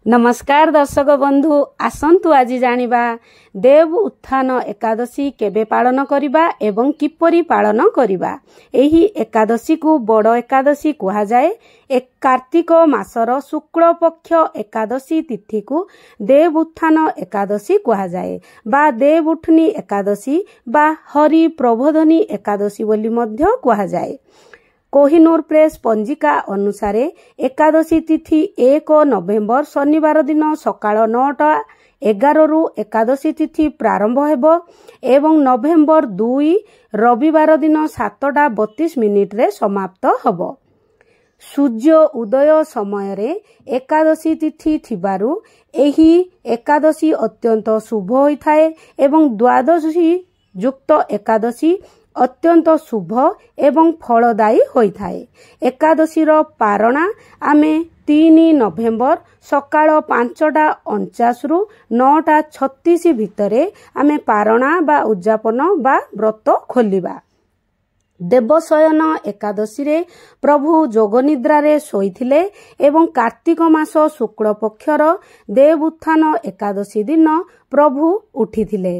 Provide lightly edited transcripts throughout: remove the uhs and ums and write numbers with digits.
नमस्कार दर्शक बंधु आसंतु आज जानिबा देव उत्थान एकादशी केबे पालन करिबा एवं किपरि पालन करिबा। एही एकादशी को बड़ एकादशी कहा जाए। एक कार्तिक मासर शुक्ल पक्ष एकादशी तिथि को देव उत्थान एकादशी कहा जाए बा देव उठनी एकादशी बा हरि प्रबोधनी एकादशी बोली मध्य कहा जाए। कोहिनूर प्रेस पंजिका अनुसार एकादशी तिथि 1 नवेम्बर शनिवार दिन सकाळ 9:11 रु एकादशी तिथि प्रारंभ हेबो एवं नवेम्बर 2 रविवार दिन 7:32 रे समाप्त हबो। सूर्य उदय समय रे एकादशी तिथि थिबारु एही एकादशी अत्यंत शुभ होइथाए एवं द्वादशी युक्त एकादशी अत्यंत शुभ एवं फलदायी होइथाए। एकादशी रो पारणा आमे 3 नवेम्बर सकाळ 5:49 रु 9:36 भितरे आमे पारणा बा उद्यापन बा व्रत खोलिबा। देवशयन एकादशी रे प्रभु जोगनिद्रा रे सोईथिले एवं कार्तिक मास शुक्ल पक्षर देव उत्थान एकादशी दिन प्रभु उठिथिले।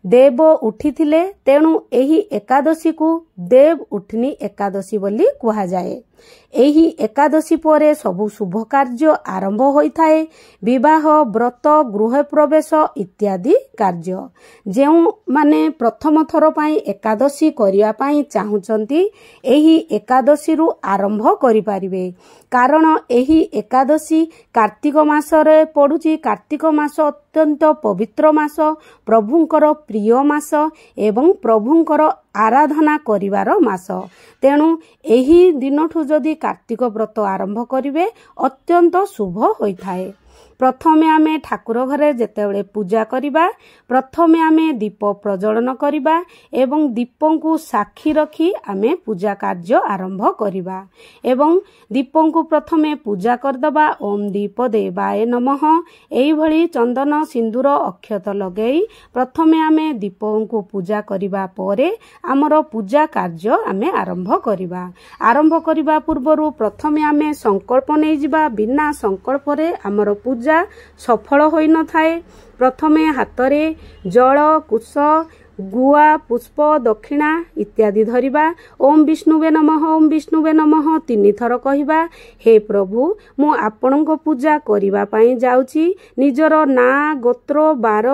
देव उठिथिले तेणु एही एकादशी को देव उठनी एकादशी बोली कहा जाए। एही एकादशी परे सबु शुभ कार्य आरंभ होइथाए। विवाह व्रत गृह प्रवेश इत्यादि कार्य जेउ माने प्रथम थर पाई एकादशी करिया पाई चाहुचंती एही एकादशी रु आरंभ करि पारिबे। कारण एही एकादशी कार्तिक मास रे पडुची। कार्तिक मास अत्यंत पवित्र मास, प्रभुंकर प्रिय मास एवं प्रभुंकर आराधना करिवार मास। तेणु एही दिनठु जदि कार्तिक व्रत आरंभ करिवे अत्यंत शुभ होइथाए। प्रथमे आमे ठाकुर घरे जेतेबेले पूजा करिबा प्रथमे आमे दीप प्रज्वलन करिबा एवं दीपंकु साक्षी रखी आमे पूजा कार्य आरंभ करिबा एवं दीपंकु प्रथमे पूजा करदबा। ओम दीप देवाय नमः एई भली चंदन सिंदूर अक्षत लगेई प्रथमे आमे दीपंकु पूजा करिबा परे आमर पूजा कार्य आमे आरंभ करिबा। आरंभ करिबा पूर्वरु प्रथमे आमे संकल्प नै जिबा। बिना संकल्प रे आमर पूजा सफल होई न थाए। प्रथमे हातरे जल कुश गुआ पुष्प दक्षिणा इत्यादि धरिबा। ओम विष्णुवे नमः ओम विष्णुवे नमः 3 थर कहिबा। हे प्रभु मु आपणको पूजा करिबा पई जाउची। निजर ना गोत्र बार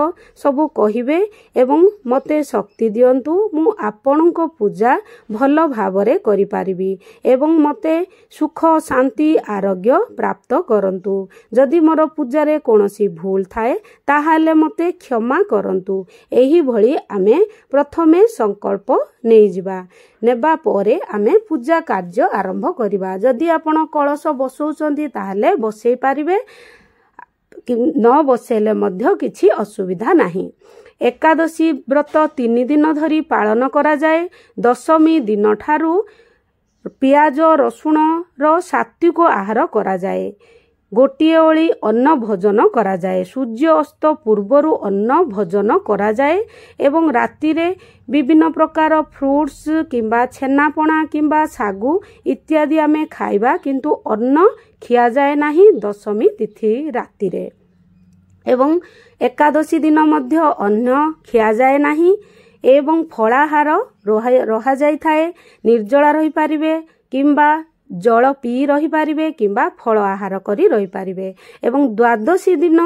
सबु कहिबे एवं मते शक्ति दियंतु। मु आपणको पूजा भल भावरे करि पारिबी एवं मते सुख शांति आरोग्य प्राप्त करंतु। जदि मोर पूजा रे कोनोसी भूल थाए ताहाले मते क्षमा करंतु। एही भली आमे प्रथमे संकल्प नहीं जिबा। नेबा परे आमे पूजा कार्य आरंभ करिबा। जदि आपण कलश बसौचंती ताहाले बसई पारिबे, न बसेले मध्य किछि असुविधा नाही। एकादशी व्रत 3 दिन धरी पालन करा जाए। दशमी दिन ठारू पियाज रसुण रो सात्विक आहार करा जाए। गोटिए ओली अन्न भोजन करा जाए। सूर्य अस्त पूर्वरु अन्न भोजन करा जाए एवं राति रे विभिन्न प्रकार फ्रूट्स किंबा छेनापणा किंबा सागु इत्यादि आमे खाइबा, किंतु अन्न खिया जाए नाही दशमी तिथि राति रे। एवं एकादशी दिन मध्य अन्न खिया जाए नाही एवं फलाहार रहा जाई थाए। निर्जला रही पारिबे किंबा जल पी रही पारिबे किंबा फल आहार करी रही पारिबे। एवं द्वादशी दिन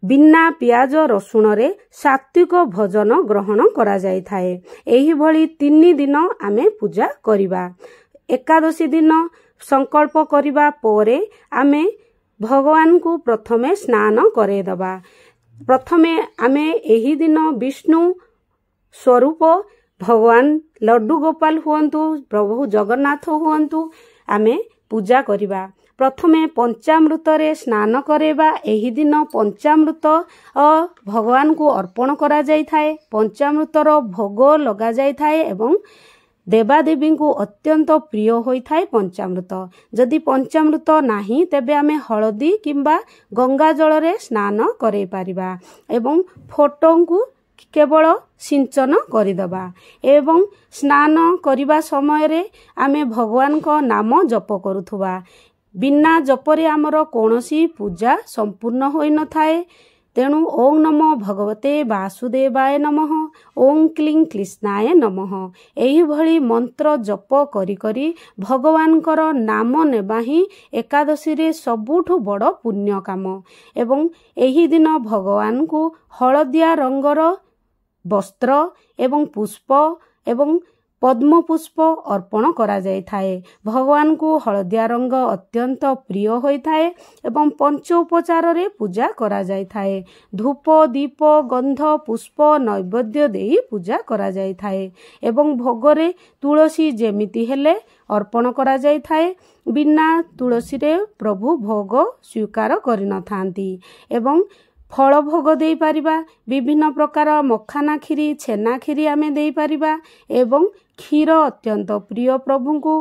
बिना पियाज रसुण रे सात्विक भोजन ग्रहण करा जाई थाए। एही भली 3 दिन आमे पूजा करिबा। एकादशी दिन संकल्प करिबा परे आमे भगवान को प्रथमे स्नान करे दबा। प्रथमे आमे एही दिन विष्णु स्वरूप भगवान लड्डू गोपाल हुअन्तु, प्रभु जगन्नाथ हुअन्तु आमे पूजा करिबा। प्रथमे पंचामृत रे स्नान करेबा। एही दिन पंचामृत भगवान को अर्पण करा जाई थाए। पंचामृतर भोग लगा जाई थाए एवं देवादेवी को अत्यंत प्रिय होई थाए पंचामृत। जदि पंचामृत नाही तेबे आमे हळदी किंबा गंगा जल रे स्नान करे पारिबा एवं फोटो को केवल सिंचन करिदबा एवं स्नान करिबा समय रे आमे भगवान को नाम जप करुथुबा। ବିନା ଜପରେ ଆମର କୌଣସି ପୂଜା ସମ୍ପୂର୍ଣ୍ଣ ହୋଇନଥାଏ। ତେଣୁ ଓଂ ନମୋ ଭଗବତେ ବାସୁଦେବାୟ ନମଃ, ଓଂ କ୍ଲିଂ କ୍ଲିଷ୍ଣାୟ ନମଃ ଏହିଭଳି ମନ୍ତ୍ର ଜପ କରି କରି ଭଗବାନଙ୍କର ନାମ ନେବା ହିଁ ଏକାଦଶୀରେ ସବୁଠୁ ବଡ଼ ପୁଣ୍ୟ କାମ। ଏବଂ ଏହି ଦିନ ଭଗବାନଙ୍କୁ ହଳଦିଆ ରଙ୍ଗର ବସ୍ତ୍ର ଏବଂ ପୁଷ୍ପ ଏବଂ ପଦ୍ମପୁଷ୍ପ ଅର୍ପଣ କରାଯାଇଥାଏ। ଭଗବାନଙ୍କୁ ହଳଦିଆ ରଙ୍ଗ ଅତ୍ୟନ୍ତ ପ୍ରିୟ ହୋଇଥାଏ ଏବଂ ପଞ୍ଚ ଉପଚାରରେ ପୂଜା କରାଯାଇଥାଏ। ଧୂପ ଦୀପ ଗନ୍ଧ ପୁଷ୍ପ ନୈବେଦ୍ୟ ଦେଇ ପୂଜା କରାଯାଇଥାଏ ଏବଂ ଭୋଗରେ ତୁଳସୀ ଯେମିତି ହେଲେ ଅର୍ପଣ କରାଯାଇଥାଏ। ବିନା ତୁଳସୀରେ ପ୍ରଭୁ ଭୋଗ ସ୍ୱୀକାର କରିନଥାନ୍ତି। ଏବଂ ଫଳ ଭୋଗ ଦେଇପାରିବା, ବିଭିନ୍ନ ପ୍ରକାର ମଖାନା କ୍ଷୀରି ଛେନା କ୍ଷୀରି ଆମେ ଦେଇପାରିବା ଏବଂ କ୍ଷୀର ଅତ୍ୟନ୍ତ ପ୍ରିୟ ପ୍ରଭୁଙ୍କୁ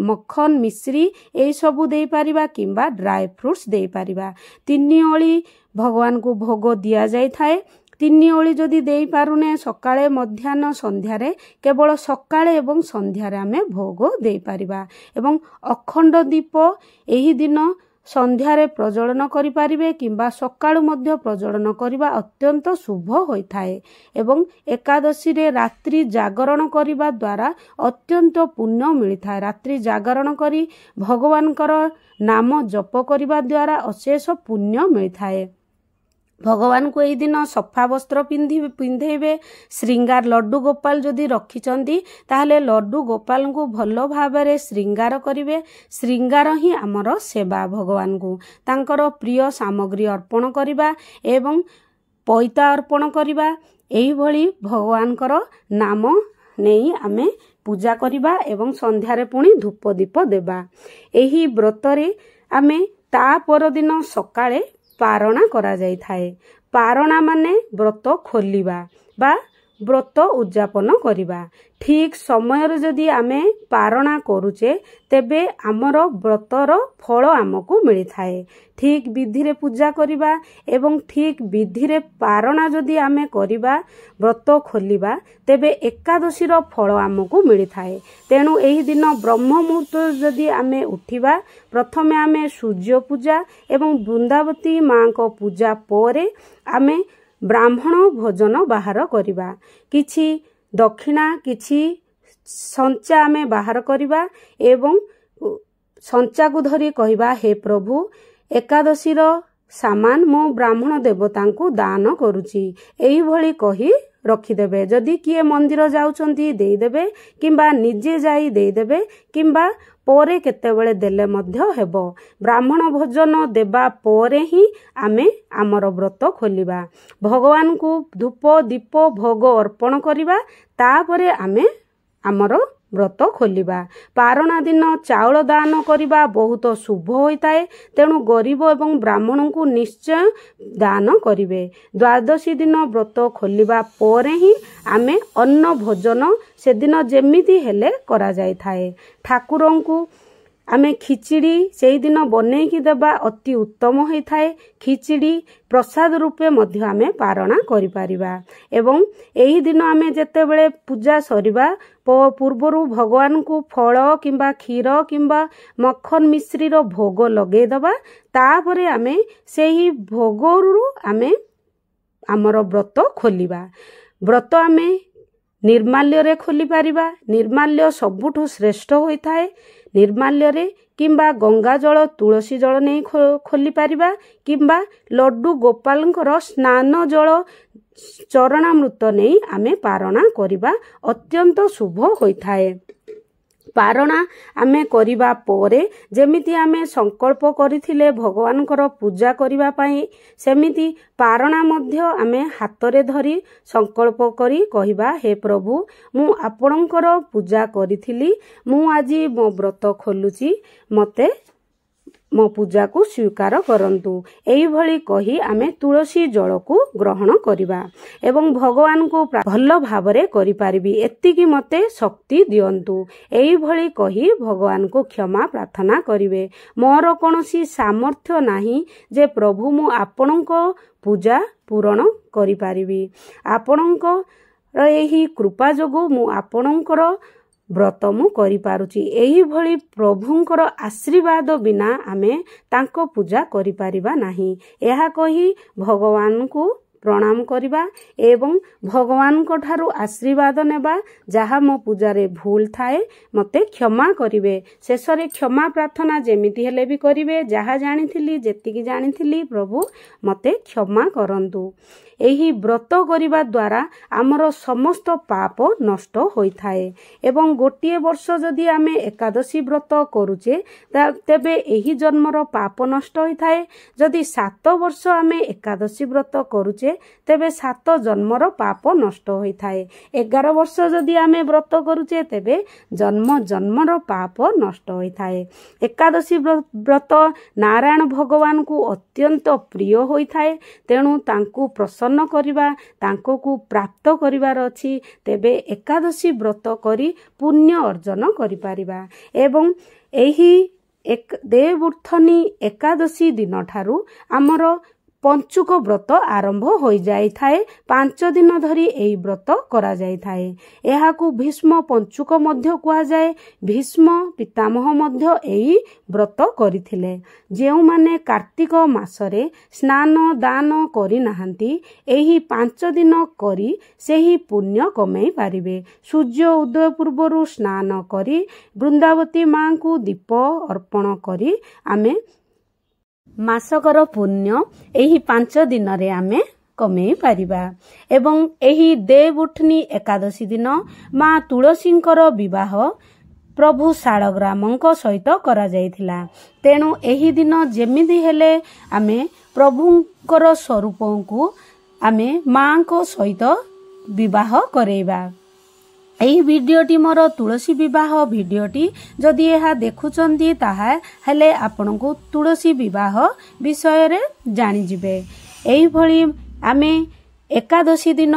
ମଖନ ମିଶ୍ରି ଏହିସବୁ ଦେଇପାରିବା କିମ୍ବା ଡ୍ରାଏ ଫ୍ରୁଟ୍ସ ଦେଇପାରିବା। 3 ଓଳି ଭଗବାନଙ୍କୁ ଭୋଗ ଦିଆଯାଇଥାଏ। 3 ଓଳି ଯଦି ଦେଇପାରୁନେ ସକାଳେ ମଧ୍ୟାହ୍ନ ସନ୍ଧ୍ୟାରେ କେବଳ ସକାଳେ ଏବଂ ସନ୍ଧ୍ୟାରେ ଆମେ ଭୋଗ ଦେଇପାରିବା। ଏବଂ ଅଖଣ୍ଡ ଦୀପ ଏହି ଦିନ ସନ୍ଧ୍ୟାରେ ପ୍ରଜ୍ୱଳନ କରିପାରିବେ କିମ୍ବା ସକାଳୁ ମଧ୍ୟ ପ୍ରଜ୍ୱଳନ କରିବା ଅତ୍ୟନ୍ତ ଶୁଭ ହୋଇଥାଏ। ଏବଂ ଏକାଦଶୀରେ ରାତ୍ରି ଜାଗରଣ କରିବା ଦ୍ୱାରା ଅତ୍ୟନ୍ତ ପୁଣ୍ୟ ମିଳିଥାଏ। ରାତ୍ରି ଜାଗରଣ କରି ଭଗବାନଙ୍କର ନାମ ଜପ କରିବା ଦ୍ୱାରା ଅଶେଷ ପୁଣ୍ୟ ମିଳିଥାଏ। ଭଗବାନଙ୍କୁ ଏହି ଦିନ ସଫା ବସ୍ତ୍ର ପିନ୍ଧେଇବେ। ଶ୍ରୀଙ୍ଗାର ଲଡୁ ଗୋପାଳ ଯଦି ରଖିଛନ୍ତି ତାହେଲେ ଲଡୁ ଗୋପାଳଙ୍କୁ ଭଲ ଭାବରେ ଶ୍ରୀଙ୍ଗାର କରିବେ। ଶ୍ରୀଙ୍ଗାର ହିଁ ଆମର ସେବା। ଭଗବାନଙ୍କୁ ତାଙ୍କର ପ୍ରିୟ ସାମଗ୍ରୀ ଅର୍ପଣ କରିବା ଏବଂ ପଇତା ଅର୍ପଣ କରିବା। ଏହିଭଳି ଭଗବାନଙ୍କର ନାମ ନେଇ ଆମେ ପୂଜା କରିବା ଏବଂ ସନ୍ଧ୍ୟାରେ ପୁଣି ଧୂପ ଦୀପ ଦେବା। ଏହି ବ୍ରତରେ ଆମେ ତା ପରଦିନ ସକାଳେ ପାରଣା କରାଯାଇଥାଏ। ପାରଣା ମାନେ ବ୍ରତ ଖୋଲିବା ବା ବ୍ରତ ଉଦ୍ଯାପନ କରିବା। ଠିକ୍ ସମୟରେ ଯଦି ଆମେ ପାରଣା କରୁଛେ ତେବେ ଆମର ବ୍ରତର ଫଳ ଆମକୁ ମିଳିଥାଏ। ଠିକ୍ ବିଧିରେ ପୂଜା କରିବା ଏବଂ ଠିକ୍ ବିଧିରେ ପାରଣା ଯଦି ଆମେ କରିବା, ବ୍ରତ ଖୋଲିବା, ତେବେ ଏକାଦଶୀର ଫଳ ଆମକୁ ମିଳିଥାଏ। ତେଣୁ ଏହି ଦିନ ବ୍ରହ୍ମ ମୁହୂର୍ତ୍ତରେ ଯଦି ଆମେ ଉଠିବା, ପ୍ରଥମେ ଆମେ ସୂର୍ଯ୍ୟ ପୂଜା ଏବଂ ବୃନ୍ଦାବତୀ ମାଙ୍କ ପୂଜା ପରେ ଆମେ ବ୍ରାହ୍ମଣ ଭୋଜନ ବାହାର କରିବା। କିଛି ଦକ୍ଷିଣା କିଛି ସଞ୍ଚା ଆମେ ବାହାର କରିବା ଏବଂ ସଞ୍ଚାକୁ ଧରି କହିବା, ହେ ପ୍ରଭୁ ଏକାଦଶୀର ସାମାନ ମୁଁ ବ୍ରାହ୍ମଣ ଦେବତାଙ୍କୁ ଦାନ କରୁଛି। ଏହିଭଳି କହି ରଖିଦେବେ। ଯଦି କିଏ ମନ୍ଦିର ଯାଉଛନ୍ତି ଦେଇଦେବେ କିମ୍ବା ନିଜେ ଯାଇ ଦେଇଦେବେ କିମ୍ବା ପରେ କେତେବେଳେ ଦେଲେ ମଧ୍ୟ ହେବ। ବ୍ରାହ୍ମଣ ଭୋଜନ ଦେବା ପରେ ହିଁ ଆମେ ଆମର ବ୍ରତ ଖୋଲିବା। ଭଗବାନଙ୍କୁ ଧୂପ ଦୀପ ଭୋଗ ଅର୍ପଣ କରିବା, ତାପରେ ଆମେ ଆମର ବ୍ରତ ଖୋଲିବା। ପାରଣା ଦିନ ଚାଉଳ ଦାନ କରିବା ବହୁତ ଶୁଭ ହୋଇଥାଏ। ତେଣୁ ଗରିବ ଏବଂ ବ୍ରାହ୍ମଣଙ୍କୁ ନିଶ୍ଚୟ ଦାନ କରିବେ। ଦ୍ୱାଦଶୀ ଦିନ ବ୍ରତ ଖୋଲିବା ପରେ ହିଁ ଆମେ ଅନ୍ନ ଭୋଜନ ସେଦିନ ଯେମିତି ହେଲେ କରାଯାଇଥାଏ। ଠାକୁରଙ୍କୁ ଆମେ ଖିଚିଡ଼ି ସେଇଦିନ ବନେଇକି ଦେବା ଅତି ଉତ୍ତମ ହୋଇଥାଏ। ଖିଚିଡ଼ି ପ୍ରସାଦ ରୂପେ ମଧ୍ୟ ଆମେ ପାରଣା କରିପାରିବା। ଏବଂ ଏହି ଦିନ ଆମେ ଯେତେବେଳେ ପୂଜା ସରିବା ପୂର୍ବରୁ ଭଗବାନଙ୍କୁ ଫଳ କିମ୍ବା କ୍ଷୀର କିମ୍ବା ମଖନ ମିଶ୍ରିର ଭୋଗ ଲଗେଇଦେବା। ତାପରେ ଆମେ ସେହି ଭୋଗରୁ ଆମେ ଆମର ବ୍ରତ ଖୋଲିବା। ବ୍ରତ ଆମେ ନିର୍ମାଲ୍ୟରେ ଖୋଲିପାରିବା। ନିର୍ମାଲ୍ୟ ସବୁଠୁ ଶ୍ରେଷ୍ଠ ହୋଇଥାଏ। ନିର୍ମାଲ୍ୟରେ କିମ୍ବା ଗଙ୍ଗା ଜଳ ତୁଳସୀ ଜଳ ନେଇ ଖୋଲିପାରିବା କିମ୍ବା ଲଡୁ ଗୋପାଳଙ୍କର ସ୍ନାନ ଜଳ ଚରଣାମୃତ ନେଇ ଆମେ ପାରଣା କରିବା ଅତ୍ୟନ୍ତ ଶୁଭ ହୋଇଥାଏ। ପାରଣା ଆମେ କରିବା ପରେ ଯେମିତି ଆମେ ସଂକଳ୍ପ କରିଥିଲେ ଭଗବାନଙ୍କର ପୂଜା କରିବା ପାଇଁ, ସେମିତି ପାରଣା ମଧ୍ୟ ଆମେ ହାତରେ ଧରି ସଂକଳ୍ପ କରି କହିବା, ହେ ପ୍ରଭୁ ମୁଁ ଆପଣଙ୍କର ପୂଜା କରିଥିଲି, ମୁଁ ଆଜି ମୋ ବ୍ରତ ଖୋଲୁଛି, ମୋତେ ମୋ ପୂଜାକୁ ସ୍ୱୀକାର କରନ୍ତୁ। ଏହିଭଳି କହି ଆମେ ତୁଳସୀ ଜଳକୁ ଗ୍ରହଣ କରିବା ଏବଂ ଭଗବାନଙ୍କୁ ଭଲ ଭାବରେ କରିପାରିବି, ଏତିକି ମୋତେ ଶକ୍ତି ଦିଅନ୍ତୁ। ଏହିଭଳି କହି ଭଗବାନଙ୍କୁ କ୍ଷମା ପ୍ରାର୍ଥନା କରିବେ। ମୋର କୌଣସି ସାମର୍ଥ୍ୟ ନାହିଁ ଯେ ପ୍ରଭୁ ମୁଁ ଆପଣଙ୍କ ପୂଜା ପୂରଣ କରିପାରିବି। ଆପଣଙ୍କର ଏହି କୃପା ଯୋଗୁଁ ମୁଁ ଆପଣଙ୍କର ବ୍ରତ ମୁଁ କରିପାରୁଛି। ଏହିଭଳି ପ୍ରଭୁଙ୍କର ଆଶୀର୍ବାଦ ବିନା ଆମେ ତାଙ୍କ ପୂଜା କରିପାରିବା ନାହିଁ। ଏହା କହି ଭଗବାନଙ୍କୁ ପ୍ରଣାମ କରିବା ଏବଂ ଭଗବାନଙ୍କ ଠାରୁ ଆଶୀର୍ବାଦ ନେବା, ଯାହା ମୋ ପୂଜାରେ ଭୁଲ ଥାଏ ମୋତେ କ୍ଷମା କରିବେ। ଶେଷରେ କ୍ଷମା ପ୍ରାର୍ଥନା ଯେମିତି ହେଲେ ବି କରିବେ। ଯାହା ଜାଣିଥିଲି, ଯେତିକି ଜାଣିଥିଲି, ପ୍ରଭୁ ମୋତେ କ୍ଷମା କରନ୍ତୁ। ଏହି ବ୍ରତ କରିବା ଦ୍ୱାରା ଆମର ସମସ୍ତ ପାପ ନଷ୍ଟ ହୋଇଥାଏ ଏବଂ ଗୋଟିଏ ବର୍ଷ ଯଦି ଆମେ ଏକାଦଶୀ ବ୍ରତ କରୁଛେ ତେବେ ଏହି ଜନ୍ମର ପାପ ନଷ୍ଟ ହୋଇଥାଏ। ଯଦି 7 ବର୍ଷ ଆମେ ଏକାଦଶୀ ବ୍ରତ କରୁଛେ ତେବେ 7 ଜନ୍ମର ପାପ ନଷ୍ଟ ହୋଇଥାଏ। 11 ବର୍ଷ ଯଦି ଆମେ ବ୍ରତ କରୁଛେ ତେବେ ଜନ୍ମ ଜନ୍ମର ପାପ ନଷ୍ଟ ହୋଇଥାଏ। ଏକାଦଶୀ ବ୍ରତ ନାରାୟଣ ଭଗବାନଙ୍କୁ ଅତ୍ୟନ୍ତ ପ୍ରିୟ ହୋଇଥାଏ। ତେଣୁ ତାଙ୍କୁ ପ୍ରସନ୍ନ କରିବା, ତାଙ୍କୁ ପ୍ରାପ୍ତ କରିବାର ଅଛି। ତେବେ ଏକାଦଶୀ ବ୍ରତ କରି ପୁଣ୍ୟ ଅର୍ଜନ କରିପାରିବା ଏବଂ ଏହି ଦେବଉତ୍ଥାନ ଏକାଦଶୀ ଦିନଠାରୁ ଆମର ପଞ୍ଚୁକ ବ୍ରତ ଆରମ୍ଭ ହୋଇଯାଇଥାଏ। 5 ଦିନ ଧରି ଏହି ବ୍ରତ କରାଯାଇଥାଏ। ଏହାକୁ ଭୀଷ୍ମ ପଞ୍ଚୁକ ମଧ୍ୟ କୁହାଯାଏ। ଭୀଷ୍ମ ପିତାମହ ମଧ୍ୟ ଏହି ବ୍ରତ କରିଥିଲେ। ଯେଉଁମାନେ କାର୍ତ୍ତିକ ମାସରେ ସ୍ନାନ ଦାନ କରିନାହାନ୍ତି, ଏହି 5 ଦିନ କରି ସେହି ପୁଣ୍ୟ କମେଇ ପାରିବେ। ସୂର୍ଯ୍ୟ ଉଦୟ ପୂର୍ବରୁ ସ୍ନାନ କରି ବୃନ୍ଦାବତୀ ମାଙ୍କୁ ଦୀପ ଅର୍ପଣ କରି ଆମେ ମାସକର ପୁଣ୍ୟ ଏହି 5 ଦିନରେ ଆମେ କମେଇ ପାରିବା। ଏବଂ ଏହି ଦେବଉତ୍ଥାନ ଏକାଦଶୀ ଦିନ ମା ତୁଳସୀଙ୍କର ବିବାହ ପ୍ରଭୁ ଶାଳଗ୍ରାମଙ୍କ ସହିତ କରାଯାଇଥିଲା। ତେଣୁ ଏହି ଦିନ ଯେମିତି ହେଲେ ଆମେ ପ୍ରଭୁଙ୍କର ସ୍ୱରୂପଙ୍କୁ ଆମେ ମାଙ୍କ ସହିତ ବିବାହ କରେଇବା। ଏହି ଭିଡ଼ିଓଟି ମୋର ତୁଳସୀ ବିବାହ ଭିଡ଼ିଓଟି। ଯଦି ଏହା ଦେଖୁଛନ୍ତି ତାହେଲେ ଆପଣଙ୍କୁ ତୁଳସୀ ବିବାହ ବିଷୟରେ ଜାଣିଯିବେ। ଏହିଭଳି ଆମେ ଏକାଦଶୀ ଦିନ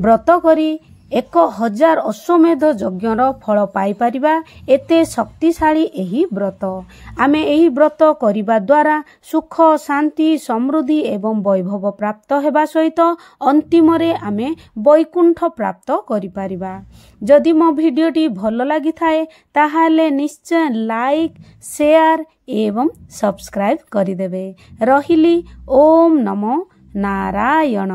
ବ୍ରତ କରି 1000 ଅଶ୍ୱମେଧ ଯଜ୍ଞର ଫଳ ପାଇପାରିବା। ଏତେ ଶକ୍ତିଶାଳୀ ଏହି ବ୍ରତ। ଆମେ ଏହି ବ୍ରତ କରିବା ଦ୍ୱାରା ସୁଖ, ଶାନ୍ତି, ସମୃଦ୍ଧି ଏବଂ ବୈଭବ ପ୍ରାପ୍ତ ହେବା ସହିତ ଅନ୍ତିମରେ ଆମେ ବୈକୁଣ୍ଠ ପ୍ରାପ୍ତ କରିପାରିବା। ଯଦି ମୋ ଭିଡ଼ିଓଟି ଭଲ ଲାଗିଥାଏ ତାହେଲେ ନିଶ୍ଚୟ ଲାଇକ୍, ସେୟାର ଏବଂ ସବସ୍କ୍ରାଇବ୍ କରିଦେବେ। ରହିଲି। ଓମ୍ ନମୋ ନାରାୟଣ।